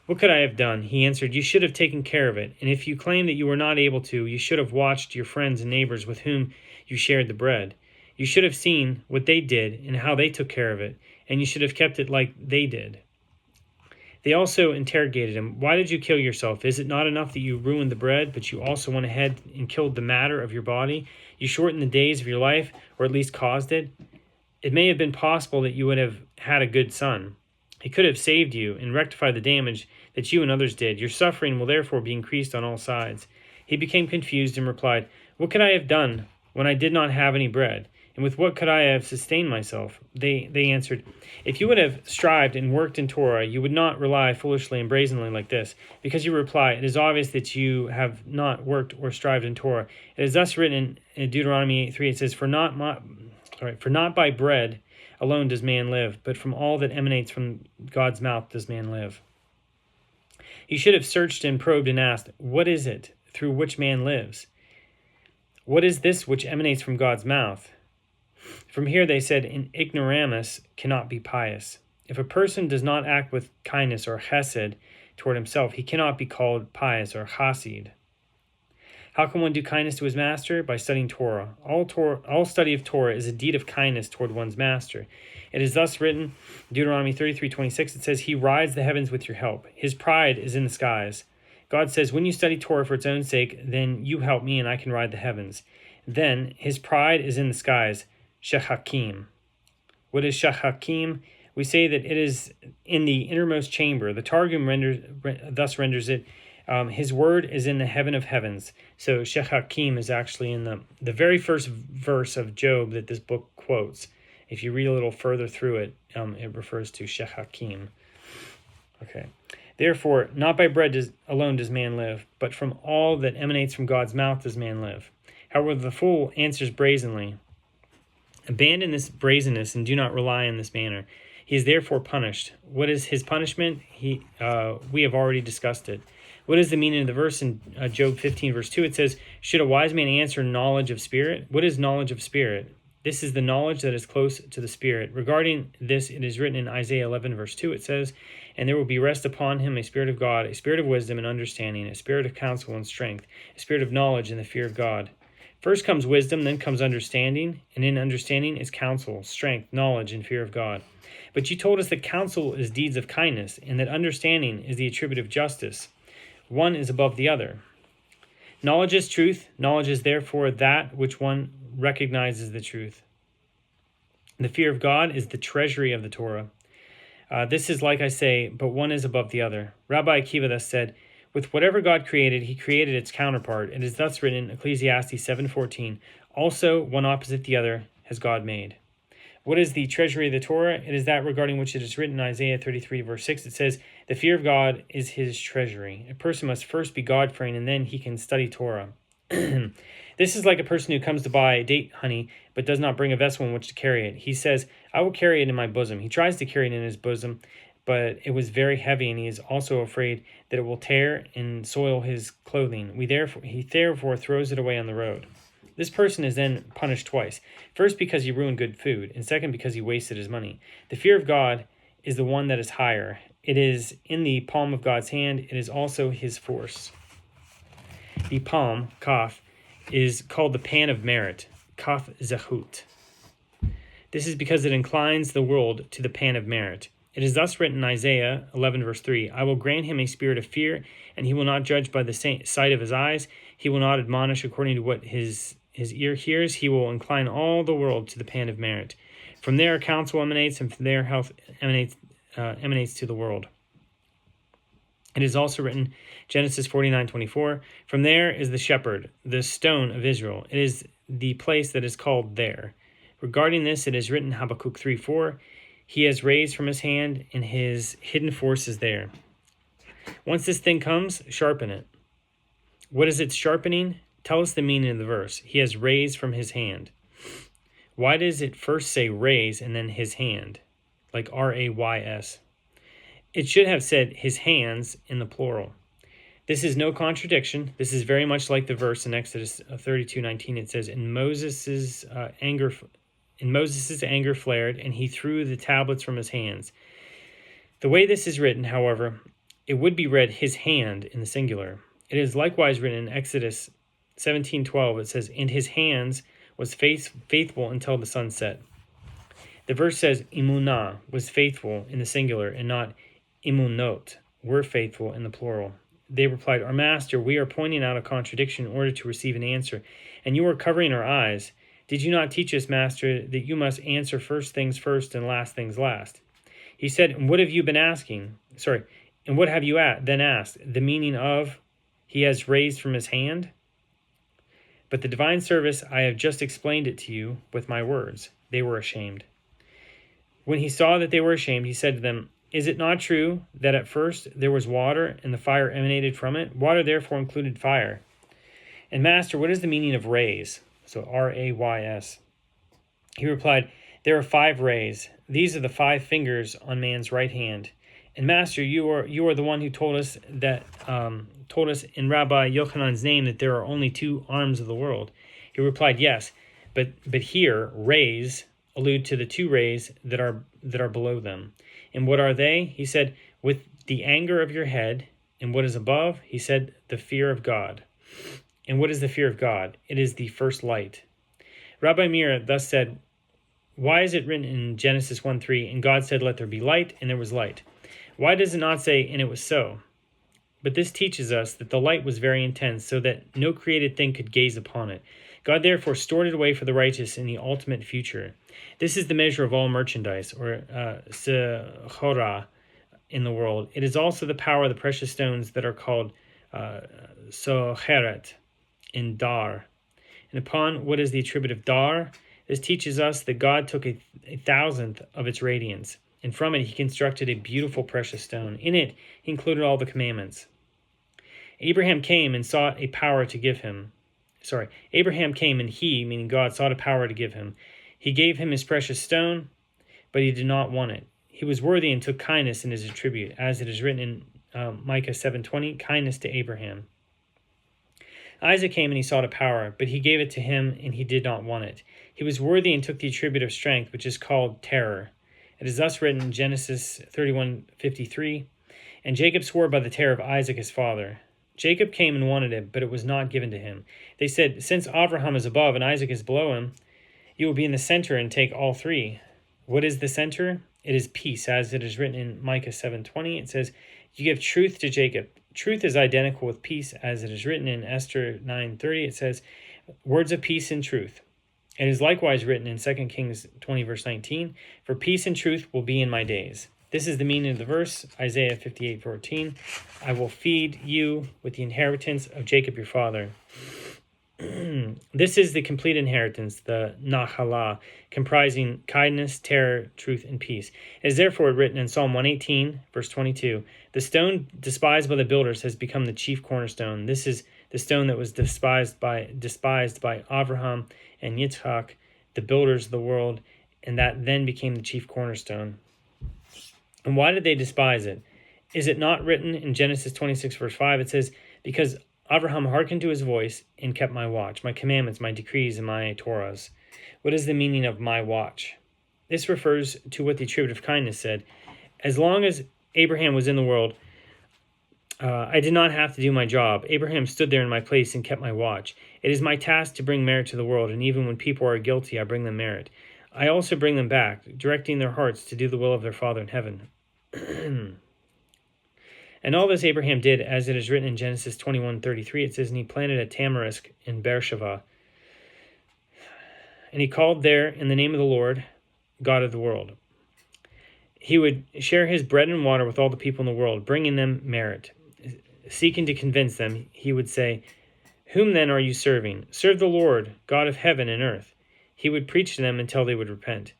S1: what could I have done? He answered, you should have taken care of it. And if you claim that you were not able to, you should have watched your friends and neighbors with whom you shared the bread. You should have seen what they did and how they took care of it, and you should have kept it like they did. They also interrogated him, why did you kill yourself? Is it not enough that you ruined the bread, but you also went ahead and killed the matter of your body? You shortened the days of your life, or at least caused it. It may have been possible that you would have had a good son. He could have saved you and rectified the damage that you and others did. Your suffering will therefore be increased on all sides. He became confused and replied, what could I have done when I did not have any bread? And with what could I have sustained myself? They answered, if you would have strived and worked in Torah, you would not rely foolishly and brazenly like this. Because you reply, it is obvious that you have not worked or strived in Torah. It is thus written in Deuteronomy 8:3. It says, for not by bread alone does man live, but from all that emanates from God's mouth does man live. You should have searched and probed and asked, what is it through which man lives? What is this which emanates from God's mouth? From here they said, an ignoramus cannot be pious. If a person does not act with kindness or chesed toward himself, he cannot be called pious or chasid. How can one do kindness to his master? By studying Torah. All study of Torah is a deed of kindness toward one's master. It is thus written, Deuteronomy 33:26, it says, He rides the heavens with your help. His pride is in the skies. God says, when you study Torah for its own sake, then you help me and I can ride the heavens. Then his pride is in the skies. Shechakim. What is Shechakim? We say that it is in the innermost chamber. The Targum thus renders it, his word is in the heaven of heavens. So Shechakim is actually in the very first verse of Job that this book quotes. If you read a little further through it, it refers to Shechakim. Okay. Therefore, not by bread alone does man live, but from all that emanates from God's mouth does man live. However, the fool answers brazenly. Abandon this brazenness and do not rely on this manner. He is therefore punished. What is his punishment? We have already discussed it. What is the meaning of the verse in Job 15, verse 2? It says, should a wise man answer knowledge of spirit? What is knowledge of spirit? This is the knowledge that is close to the spirit. Regarding this, it is written in Isaiah 11, verse 2. It says, and there will be rest upon him a spirit of God, a spirit of wisdom and understanding, a spirit of counsel and strength, a spirit of knowledge and the fear of God. First comes wisdom, then comes understanding, and in understanding is counsel, strength, knowledge, and fear of God. But you told us that counsel is deeds of kindness, and that understanding is the attribute of justice. One is above the other. Knowledge is truth. Knowledge is therefore that which one recognizes the truth. The fear of God is the treasury of the Torah. This is like I say, but one is above the other. Rabbi Akiva thus said, with whatever God created, he created its counterpart. It is thus written in Ecclesiastes 7:14, also one opposite the other has God made. What is the treasury of the Torah? It is that regarding which it is written in Isaiah 33, verse 6. It says, the fear of God is his treasury. A person must first be God-fearing, and then he can study Torah. This is like a person who comes to buy date honey, but does not bring a vessel in which to carry it. He says, I will carry it in my bosom. He tries to carry it in his bosom, but it was very heavy, and he is also afraid that it will tear and soil his clothing. He therefore throws it away on the road. This person is then punished twice. First, because he ruined good food, and second, because he wasted his money. The fear of God is the one that is higher. It is in the palm of God's hand. It is also his force. The palm, kaf, is called the pan of merit, kaf zechut. This is because it inclines the world to the pan of merit. It is thus written in Isaiah 11, verse 3, I will grant him a spirit of fear, and he will not judge by the sight of his eyes. He will not admonish according to what his ear hears. He will incline all the world to the pan of merit. From there counsel emanates, and from there health emanates to the world. It is also written, Genesis 49:24, from there is the shepherd, the stone of Israel. It is the place that is called there. Regarding this, it is written, Habakkuk 3:4, he has raised from his hand, and his hidden force is there. Once this thing comes, sharpen it. What is its sharpening? Tell us the meaning of the verse. He has raised from his hand. Why does it first say raise and then his hand, like R-A-Y-S? It should have said his hands in the plural. This is no contradiction. This is very much like the verse in Exodus 32:19. It says, in Moses' anger flared, and he threw the tablets from his hands. The way this is written, however, it would be read his hand in the singular. It is likewise written in Exodus 17:12. It says, and his hands was faithful until the sun set. The verse says imunah was faithful in the singular, and not imunot were faithful in the plural. They replied, our master, we are pointing out a contradiction in order to receive an answer, and you are covering our eyes. Did you not teach us, master, that you must answer first things first and last things last? He said, and what have you been asking? And what have you then asked? The meaning of he has raised from his hand? But the divine service, I have just explained it to you with my words. They were ashamed. When he saw that they were ashamed, he said to them, is it not true that at first there was water and the fire emanated from it? Water therefore included fire. And master, what is the meaning of rays? So R-A-Y-S. He replied, there are 5 rays. These are the 5 fingers on man's right hand. And master, you are the one who told us in Rabbi Yochanan's name that there are only 2 arms of the world. He replied, yes, but here rays allude to the 2 rays that are below them. And what are they? He said, with the anger of your head, and what is above, he said, the fear of God. And what is the fear of God? It is the first light. Rabbi Meir thus said, why is it written in Genesis 1:3, and God said, let there be light, and there was light? Why does it not say, and it was so? But this teaches us that the light was very intense, so that no created thing could gaze upon it. God therefore stored it away for the righteous in the ultimate future. This is the measure of all merchandise, or sechora, in the world. It is also the power of the precious stones that are called socheret in dar. And upon what is the attribute of dar, this teaches us that God took a thousandth of its radiance, and from it he constructed a beautiful precious stone. In it he included all the commandments. Abraham came and sought a power to give him. Abraham came and he, meaning God, sought a power to give him. He gave him his precious stone, but he did not want it. He was worthy and took kindness in his attribute, as it is written in Micah 7:20, kindness to Abraham. Isaac came and he sought a power, but he gave it to him and he did not want it. He was worthy and took the attribute of strength, which is called terror. It is thus written in Genesis 31:53, and Jacob swore by the terror of Isaac his father. Jacob came and wanted it, but it was not given to him. They said, since Abraham is above and Isaac is below him, you will be in the center and take all three. What is the center? It is peace, as it is written in Micah 7:20. It says, you give truth to Jacob. Truth is identical with peace, as it is written in Esther 9:30. It says, words of peace and truth. It is likewise written in 2 Kings 20, verse 19, for peace and truth will be in my days. This is the meaning of the verse, Isaiah 58:14. I will feed you with the inheritance of Jacob your father. This is the complete inheritance, the Nachalah, comprising kindness, terror, truth, and peace. It is therefore written in Psalm 118, verse 22, the stone despised by the builders has become the chief cornerstone. This is the stone that was despised by Abraham and Yitzchak, the builders of the world, and that then became the chief cornerstone. And why did they despise it? Is it not written in Genesis 26, verse 5? It says, because Abraham hearkened to his voice and kept my watch, my commandments, my decrees, and my Torahs. What is the meaning of my watch? This refers to what the attribute of kindness said. As long as Abraham was in the world, I did not have to do my job. Abraham stood there in my place and kept my watch. It is my task to bring merit to the world, and even when people are guilty, I bring them merit. I also bring them back, directing their hearts to do the will of their Father in heaven. And all this Abraham did, as it is written in Genesis 21:33. It says, and he planted a tamarisk in Beersheba. And he called there in the name of the Lord, God of the world. He would share his bread and water with all the people in the world, bringing them merit. Seeking to convince them, he would say, whom then are you serving? Serve the Lord, God of heaven and earth. He would preach to them until they would repent.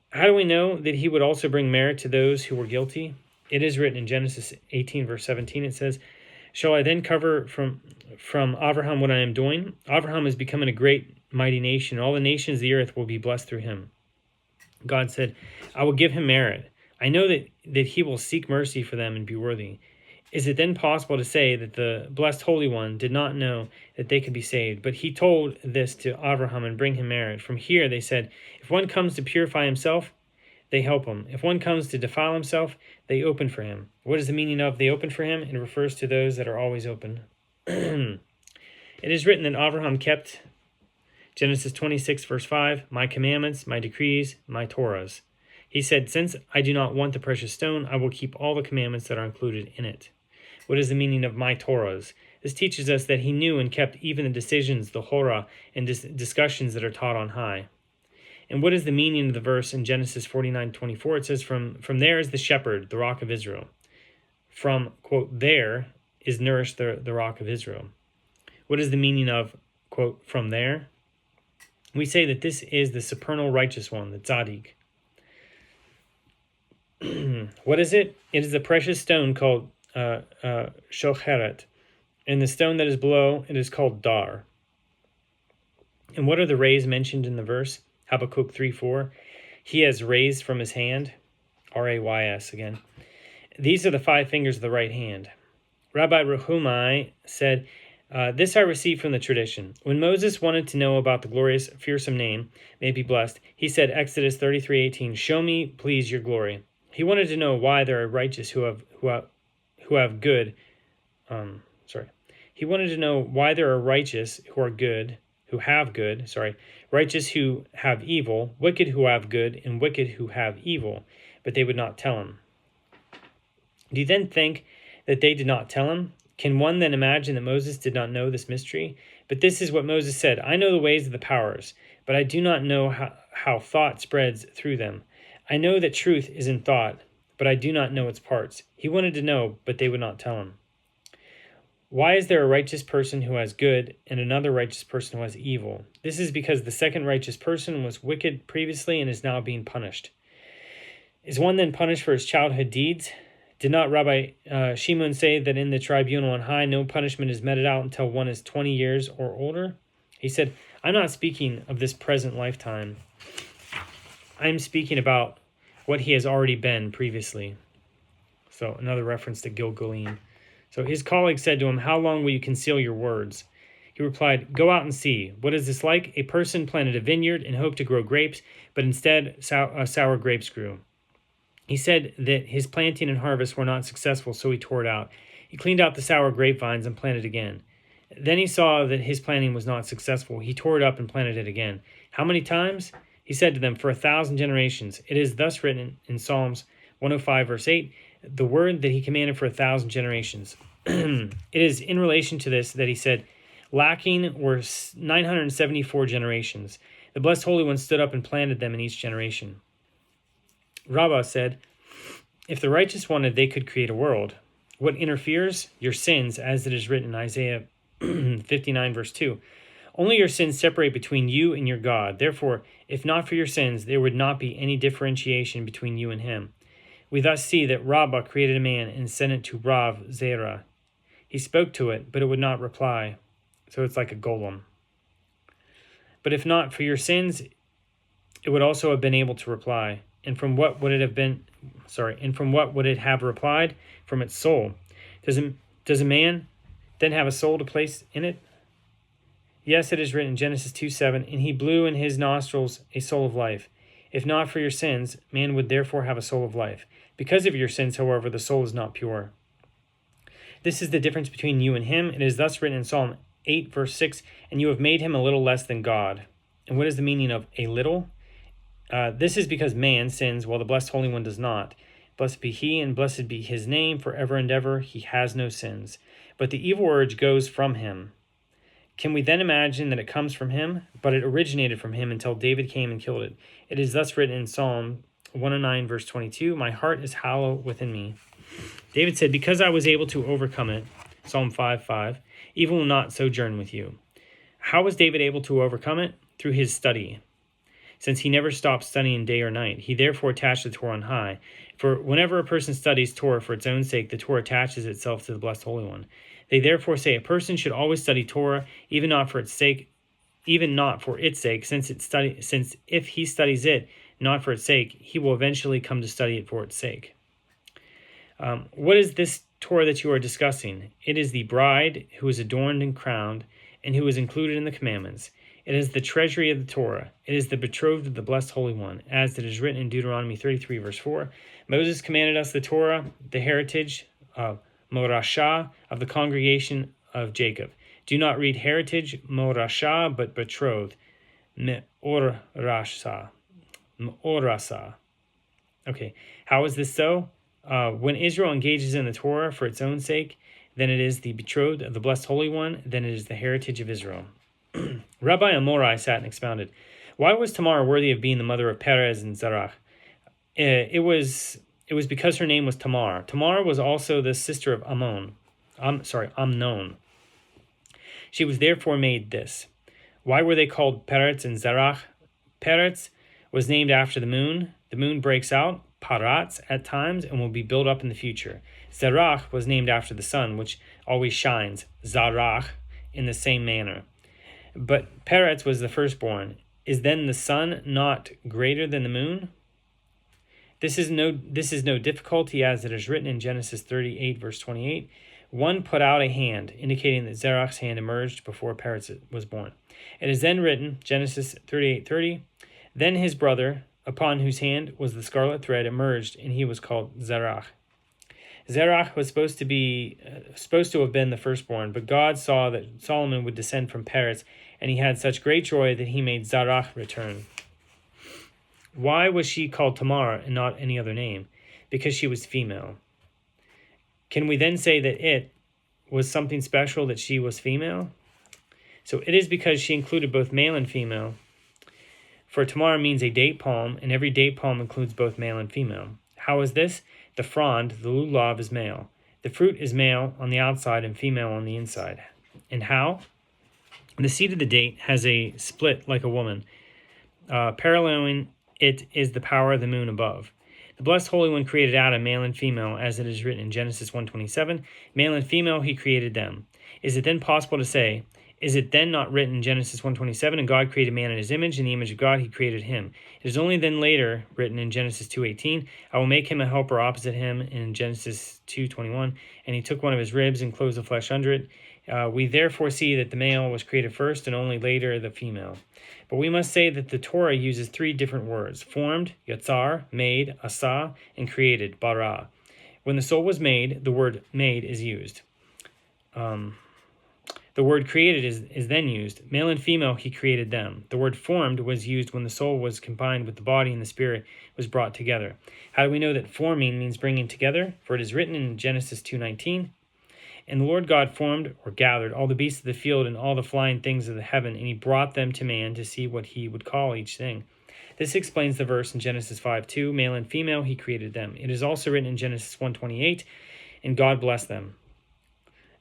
S1: How do we know that he would also bring merit to those who were guilty? It is written in Genesis 18, verse 17. It says, shall I then cover from Abraham what I am doing? Abraham is becoming a great, mighty nation. All the nations of the earth will be blessed through him. God said, I will give him merit. I know that he will seek mercy for them and be worthy. Is it then possible to say that the blessed Holy One did not know that they could be saved? But he told this to Abraham and bring him merit. From here they said, if one comes to purify himself, they help him. If one comes to defile himself, they open for him. What is the meaning of they open for him? It refers to those that are always open. It is written that Abraham kept, Genesis 26, verse 5, my commandments, my decrees, my Torahs. He said, since I do not want the precious stone, I will keep all the commandments that are included in it. What is the meaning of my Torahs? This teaches us that he knew and kept even the decisions, the Horah, and discussions that are taught on high. And what is the meaning of the verse in Genesis 49:24? It says, from there is the shepherd, the rock of Israel. From, quote, there is nourished the rock of Israel. What is the meaning of, quote, from there? We say that this is the supernal righteous one, the tzaddik. What is it? It is the precious stone called shocheret. And the stone that is below, it is called dar. And what are the rays mentioned in the verse? Habakkuk 3:4. He has raised from his hand, R-A-Y-S again. These are the 5 fingers of the right hand. Rabbi Nehunia said, this I received from the tradition. When Moses wanted to know about the glorious, fearsome name, may it be blessed, he said, Exodus 33:18, show me, please, your glory. He wanted to know why there are righteous who have good. He wanted to know why there are righteous who have good, righteous who have evil, wicked who have good, and wicked who have evil, but they would not tell him. Do you then think that they did not tell him? Can one then imagine that Moses did not know this mystery? But this is what Moses said, I know the ways of the powers, but I do not know how thought spreads through them. I know that truth is in thought, but I do not know its parts. He wanted to know, but they would not tell him. Why is there a righteous person who has good and another righteous person who has evil? This is because the second righteous person was wicked previously and is now being punished. Is one then punished for his childhood deeds? Did not Rabbi Shimon say that in the tribunal on high, no punishment is meted out until one is 20 years or older? He said, I'm not speaking of this present lifetime. I'm speaking about what he has already been previously. So another reference to Gilgalim. So his colleague said to him, how long will you conceal your words? He replied, go out and see. What is this like? A person planted a vineyard and hoped to grow grapes, but instead sour grapes grew. He said that his planting and harvest were not successful, so he tore it out. He cleaned out the sour grapevines and planted again. Then he saw that his planting was not successful. He tore it up and planted it again. How many times? He said to them, for 1,000 generations. It is thus written in Psalms 105, verse 8, the word that he commanded for 1,000 generations. It is in relation to this that he said, lacking were 974 generations. The Blessed Holy One stood up and planted them in each generation. Rabbah said, if the righteous wanted, they could create a world. What interferes? Your sins, as it is written in Isaiah 59, verse 2. Only your sins separate between you and your God. Therefore, if not for your sins, there would not be any differentiation between you and him. We thus see that Rabbah created a man and sent it to Rav Zerah. He spoke to it, but it would not reply. So it's like a golem. But if not for your sins, it would also have been able to reply. And from what would it have been? And from what would it have replied? From its soul. Does a man then have a soul to place in it? Yes, it is written in Genesis 2:7, and he blew in his nostrils a soul of life. If not for your sins, man would therefore have a soul of life. Because of your sins, however, the soul is not pure. This is the difference between you and him. It is thus written in Psalm 8, verse 6, and you have made him a little less than God. And what is the meaning of a little? This is because man sins while the Blessed Holy One does not. Blessed be he and blessed be his name forever and ever. He has no sins. But the evil urge goes from him. Can we then imagine that it comes from him? But it originated from him until David came and killed it. It is thus written in Psalm 109, verse 22, my heart is hollow within me. David said, because I was able to overcome it, Psalm 5:5, evil will not sojourn with you. How was David able to overcome it? Through his study. Since he never stopped studying day or night, he therefore attached the Torah on high. For whenever a person studies Torah for its own sake, the Torah attaches itself to the Blessed Holy One. They therefore say a person should always study Torah, even not for its sake, since if he studies it not for its sake, he will eventually come to study it for its sake. What is this Torah that you are discussing? It is the bride who is adorned and crowned, and who is included in the commandments. It is the treasury of the Torah. It is the betrothed of the Blessed Holy One, as it is written in Deuteronomy 33, verse 4. Moses commanded us the Torah, the heritage of Morashah of the congregation of Jacob. Do not read heritage, Morashah, but betrothed, Me'orasa. Okay, how is this so? When Israel engages in the Torah for its own sake, then it is the betrothed of the Blessed Holy One, then it is the heritage of Israel. Rabbi Amorai sat and expounded. Why was Tamar worthy of being the mother of Perez and Zerach? It was because her name was Tamar. Tamar was also the sister of Amnon. She was therefore made this. Why were they called Peretz and Zerach? Peretz was named after the moon. The moon breaks out, Paratz, at times, and will be built up in the future. Zerach was named after the sun, which always shines, Zarach, in the same manner. But Peretz was the firstborn. Is then the sun not greater than the moon? This is no difficulty, as it is written in Genesis 38, verse 28. One put out a hand, indicating that Zerach's hand emerged before Peretz was born. It is then written, Genesis 38:30, then his brother, upon whose hand was the scarlet thread, emerged, and he was called Zerach. Zerach was supposed to have been the firstborn, but God saw that Solomon would descend from Peretz, and he had such great joy that he made Zerach return. Why was she called Tamar and not any other name? Because she was female. Can we then say that it was something special that she was female? So it is because she included both male and female. For Tamar means a date palm, and every date palm includes both male and female. How is this? The frond, the lulav, is male. The fruit is male on the outside and female on the inside. And how? The seed of the date has a split like a woman. Paralleling it is the power of the moon above. The Blessed Holy One created Adam, male and female, as it is written in Genesis 1:27. Male and female he created them. Is it then possible to say, is it then not written in Genesis 1:27, and God created man in his image, in the image of God he created him? It is only then later written in Genesis 2:18, I will make him a helper opposite him, in Genesis 2:21, and he took one of his ribs and closed the flesh under it. We therefore see that the male was created first, and only later the female. But we must say that the Torah uses three different words: formed, yatzar, made, asa, and created, bara. When the soul was made, the word made is used. The word created is then used. Male and female, he created them. The word formed was used when the soul was combined with the body and the spirit was brought together. How do we know that forming means bringing together? For it is written in Genesis 2:19, and the Lord God formed or gathered all the beasts of the field and all the flying things of the heaven, and he brought them to man to see what he would call each thing. This explains the verse in Genesis 5:2, male and female, he created them. It is also written in Genesis 1:28, and God blessed them.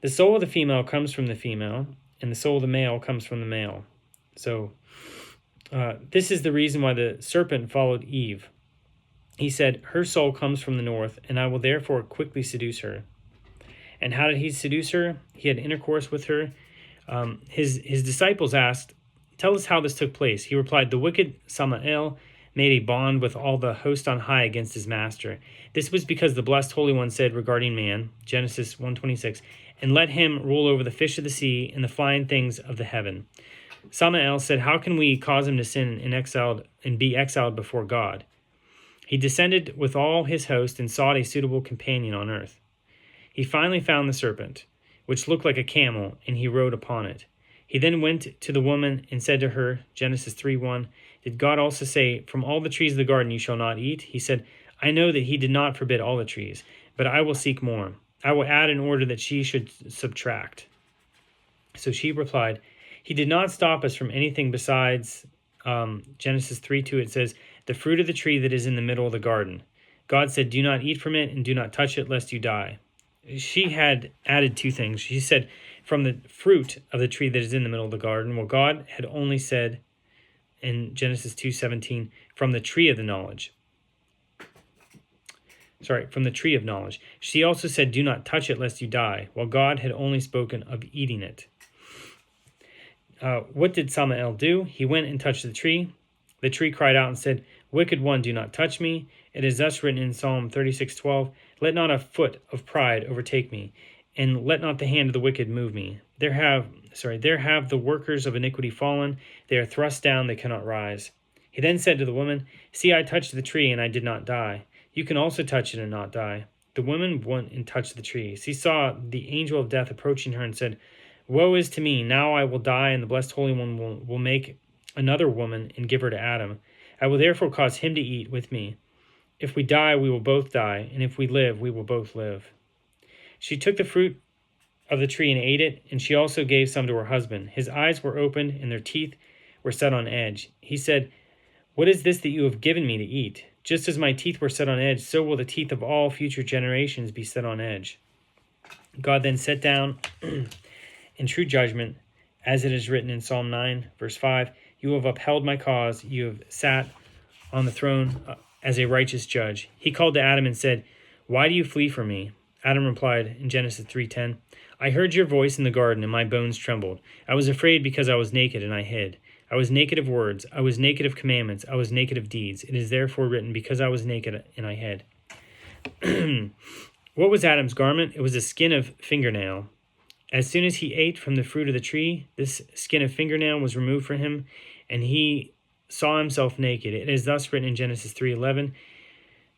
S1: The soul of the female comes from the female, and the soul of the male comes from the male. So this is the reason why the serpent followed Eve. He said, her soul comes from the north, and I will therefore quickly seduce her. And how did he seduce her? He had intercourse with her. His disciples asked, tell us how this took place. He replied, the wicked Samael made a bond with all the host on high against his master. This was because the Blessed Holy One said regarding man, Genesis 1:26, and let him rule over the fish of the sea and the flying things of the heaven. Samael said, how can we cause him to sin and be exiled before God? He descended with all his host and sought a suitable companion on earth. He finally found the serpent, which looked like a camel, and he rode upon it. He then went to the woman and said to her, Genesis 3:1, did God also say, from all the trees of the garden you shall not eat? He said, I know that he did not forbid all the trees, but I will seek more. I will add in order that she should subtract. So she replied, he did not stop us from anything besides, Genesis 3:2, it says, the fruit of the tree that is in the middle of the garden. God said, do not eat from it and do not touch it lest you die. She had added two things. She said, from the fruit of the tree that is in the middle of the garden. Well, God had only said in Genesis 2:17, from the tree of the knowledge. From the tree of knowledge. She also said, do not touch it lest you die, while God had only spoken of eating it. What did Samael do? He went and touched the tree. The tree cried out and said, wicked one, do not touch me. It is thus written in Psalm 36:12, let not a foot of pride overtake me, and let not the hand of the wicked move me. There have the workers of iniquity fallen. They are thrust down, they cannot rise. He then said to the woman, see, I touched the tree, and I did not die. You can also touch it and not die. The woman went and touched the tree. She saw the angel of death approaching her and said, woe is to me, now I will die, and the Blessed Holy One will make another woman and give her to Adam. I will therefore cause him to eat with me. If we die, we will both die, and if we live, we will both live. She took the fruit of the tree and ate it, and she also gave some to her husband. His eyes were opened, and their teeth were set on edge. He said, what is this that you have given me to eat? Just as my teeth were set on edge, so will the teeth of all future generations be set on edge. God then sat down in true judgment, as it is written in Psalm 9, verse 5, you have upheld my cause, you have sat on the throne as a righteous judge. He called to Adam and said, why do you flee from me? Adam replied in Genesis 3:10, I heard your voice in the garden, and my bones trembled. I was afraid because I was naked, and I hid. I was naked of words, I was naked of commandments, I was naked of deeds. It is therefore written, because I was naked, and I hid. What was Adam's garment? It was a skin of fingernail. As soon as he ate from the fruit of the tree, this skin of fingernail was removed from him, and he saw himself naked. It is thus written in Genesis 3:11,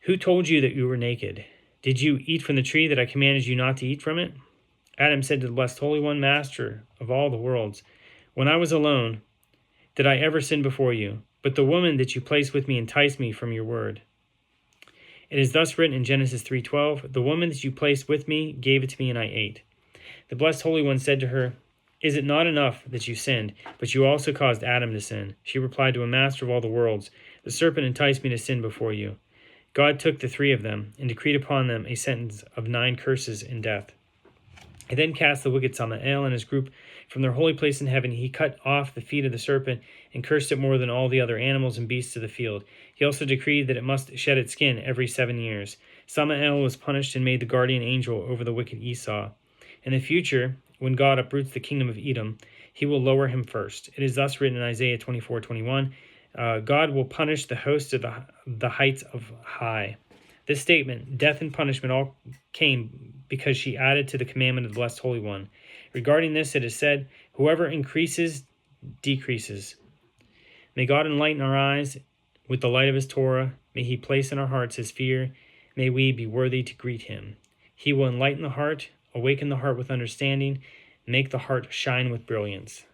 S1: who told you that you were naked? Did you eat from the tree that I commanded you not to eat from it? Adam said to the Blessed Holy One, Master of all the worlds, when I was alone, did I ever sin before you? But the woman that you placed with me enticed me from your word. It is thus written in Genesis 3:12, the woman that you placed with me gave it to me, and I ate. The Blessed Holy One said to her, Is it not enough that you sinned, but you also caused Adam to sin? She replied to him, Master of all the worlds, the serpent enticed me to sin before you. God took the three of them and decreed upon them a sentence of 9 curses and death. He then cast the wicked Samael and his group from their holy place in heaven. He cut off the feet of the serpent and cursed it more than all the other animals and beasts of the field. He also decreed that it must shed its skin every 7 years. Samael was punished and made the guardian angel over the wicked Esau. In the future, when God uproots the kingdom of Edom, he will lower him first. It is thus written in Isaiah 24:21, God will punish the host of the heights of high. This statement, death and punishment, all came because she added to the commandment of the Blessed Holy One. Regarding this, it is said, whoever increases, decreases. May God enlighten our eyes with the light of his Torah. May he place in our hearts his fear. May we be worthy to greet him. He will enlighten the heart, awaken the heart with understanding, make the heart shine with brilliance.